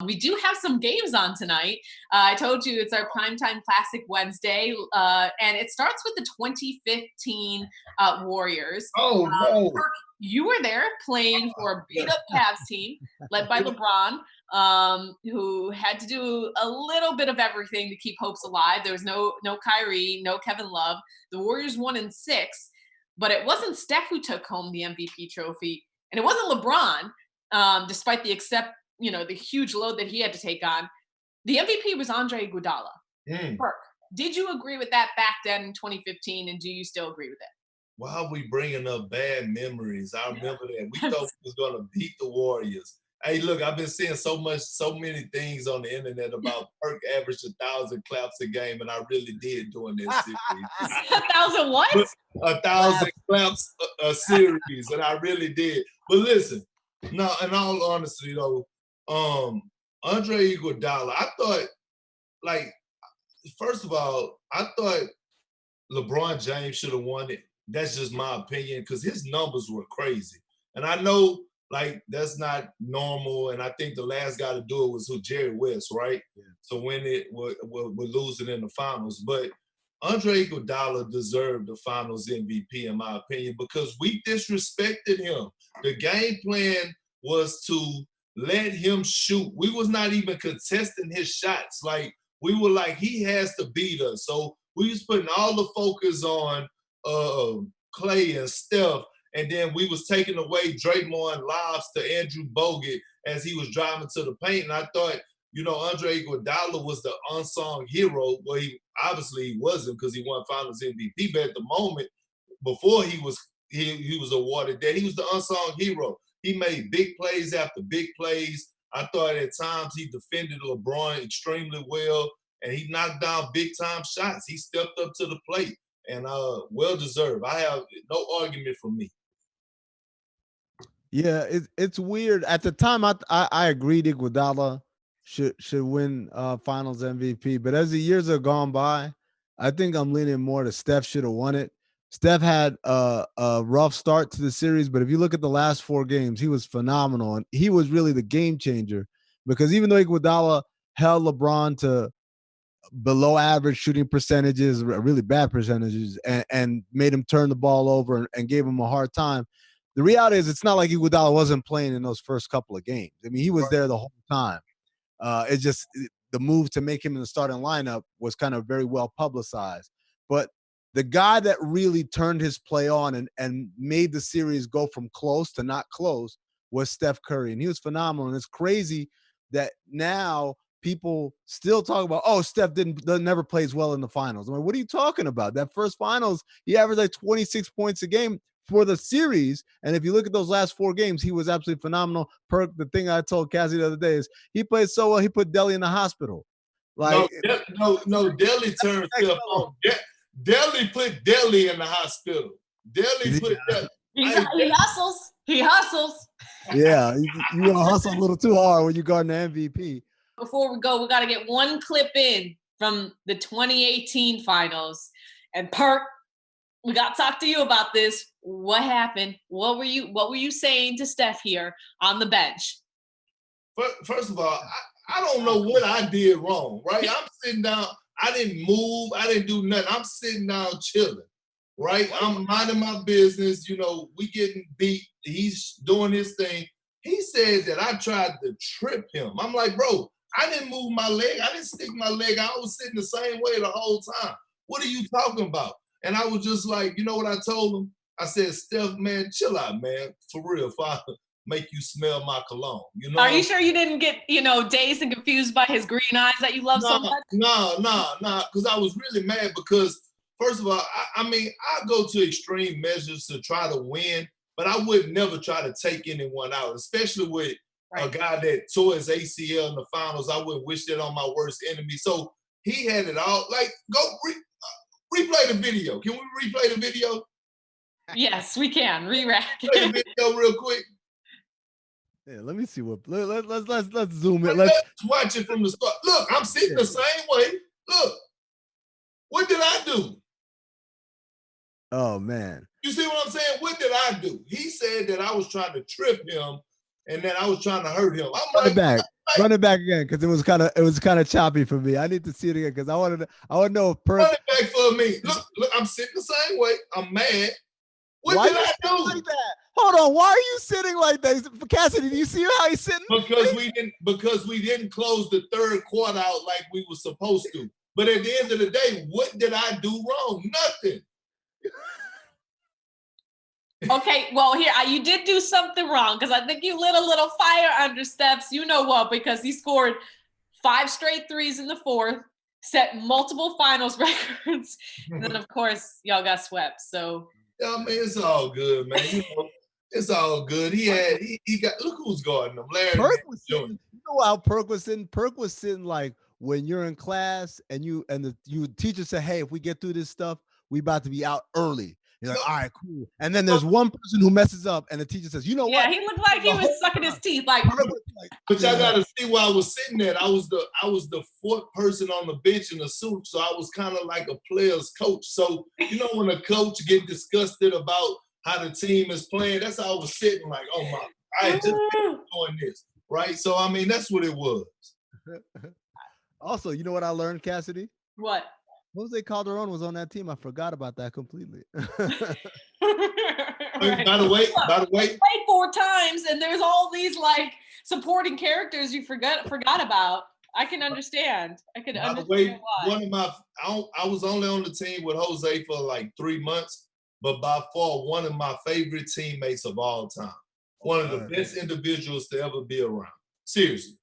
We do have some games on tonight. I told you it's our Primetime Classic Wednesday, and it starts with the 2015 Warriors. Oh, no. Perk, you were there playing for a beat-up Cavs team led by LeBron, who had to do a little bit of everything to keep hopes alive. There was no Kyrie, no Kevin Love. The Warriors won in 6, but it wasn't Steph who took home the MVP trophy, and it wasn't LeBron, despite the huge load that he had to take on. The MVP was Andre Iguodala. Perk, did you agree with that back then in 2015, and do you still agree with it? Why are we bringing up bad memories? I remember that. We thought we was going to beat the Warriors. Hey, look, I've been seeing so many things on the internet about Perk averaged 1,000 claps a game, and I really did during that series. 1,000 what? 1,000 claps a series, and I really did. But listen, no, in all honesty, though, Andre Iguodala, I thought, first of all, I thought LeBron James should have won it. That's just my opinion, because his numbers were crazy. And I know, that's not normal, and I think the last guy to do it was Jerry West, right? Yeah. So when we're losing in the finals. But Andre Iguodala deserved the finals MVP, in my opinion, because we disrespected him. The game plan was to let him shoot. We was not even contesting his shots. We were like, he has to beat us. So we was putting all the focus on Clay and Steph, and then we was taking away Draymond lobs to Andrew Bogut as he was driving to the paint. And I thought, Andre Iguodala was the unsung hero. Well, he obviously wasn't, because he won Finals MVP. But at the moment, before he was awarded that, he was the unsung hero. He made big plays after big plays. I thought at times he defended LeBron extremely well, and he knocked down big-time shots. He stepped up to the plate, and well-deserved. I have no argument for me. Yeah, it's weird. At the time, I agreed Iguodala should win Finals MVP, but as the years have gone by, I think I'm leaning more to Steph should have won it. Steph had a rough start to the series, but if you look at the last 4 games, he was phenomenal, and he was really the game changer, because even though Iguodala held LeBron to below average shooting percentages, really bad percentages, and made him turn the ball over and gave him a hard time, the reality is it's not like Iguodala wasn't playing in those first couple of games. I mean, he was there the whole time. It's just the move to make him in the starting lineup was kind of very well publicized. But the guy that really turned his play on and made the series go from close to not close was Steph Curry. And he was phenomenal. And it's crazy that now people still talk about, Steph never plays well in the finals. I'm like, what are you talking about? That first finals, he averaged 26 points a game for the series. And if you look at those last 4 games, he was absolutely phenomenal. Perk, the thing I told Cassidy the other day is he played so well, he put Delly in the hospital. No, Delly turned Steph on. Delly put Delly in the hospital. Delly put Delly. He hustles. He hustles. Yeah, you gonna hustle a little too hard when you guard an MVP. Before we go, we got to get one clip in from the 2018 finals. And Perk, we got to talk to you about this. What happened? What were you saying to Steph here on the bench? First of all, I don't know what I did wrong, right? I'm sitting down. I didn't move. I didn't do nothing. I'm sitting down chilling, right? I'm minding my business. We getting beat. He's doing his thing. He said that I tried to trip him. I'm like, bro, I didn't move my leg. I didn't stick my leg. I was sitting the same way the whole time. What are you talking about? And I was just like, you know what I told him? I said, Steph, man, chill out, man. For real, if I make you smell my cologne. Are you sure you didn't get, dazed and confused by his green eyes that you love so much? No, because I was really mad because, first of all, I go to extreme measures to try to win, but I would never try to take anyone out, especially with a guy that tore his ACL in the finals. I wouldn't wish that on my worst enemy. So he had it all. Go replay the video. Can we replay the video? Yes, we can. Re-rack. Play the video real quick. Yeah, let me see what. Let's zoom in. Let's watch it from the start. Look, I'm sitting the same way. Look, what did I do? Oh man, you see what I'm saying? What did I do? He said that I was trying to trip him, and then I was trying to hurt him. I'm Run it back. like, Run it back again, because it was kind of choppy for me. I need to see it again because I want to know if Perk. run it back for me. Look, I'm sitting the same way. I'm mad. What did I do? Like that? Hold on. Why are you sitting like that? Cassidy, do you see how he's sitting? Because we didn't close the third quarter out like we were supposed to. But at the end of the day, what did I do wrong? Nothing. Okay, well, here, you did do something wrong because I think you lit a little fire under Steph's, you know what, because he scored 5 straight threes in the fourth, set multiple finals records, and then, of course, y'all got swept. So, yeah, I mean, it's all good, man. You know, it's all good. He got, look who's guarding him. Larry Perk was sitting, you know how Perk was sitting? Perk was sitting like when you're in class and the teacher said, hey, if we get through this stuff, we about to be out early. You're like, all right, cool. And then there's one person who messes up, and the teacher says, you know what? Yeah, he looked like he was sucking his teeth. Like, but y'all gotta see where I was sitting at. I was the fourth person on the bench in the suit, so I was kind of like a player's coach. So you know when a coach get disgusted about how the team is playing, that's how I was sitting. Like, oh my, I just doing this, right? So I mean, that's what it was. Also, you know what I learned, Cassidy? What? Jose Calderon was on that team. I forgot about that completely. Right. By the way, played 4 times, and there's all these like supporting characters you forgot about. I can understand. I can understand why. I was only on the team with Jose for like 3 months, but by far one of my favorite teammates of all time. One of the best individuals to ever be around. Seriously.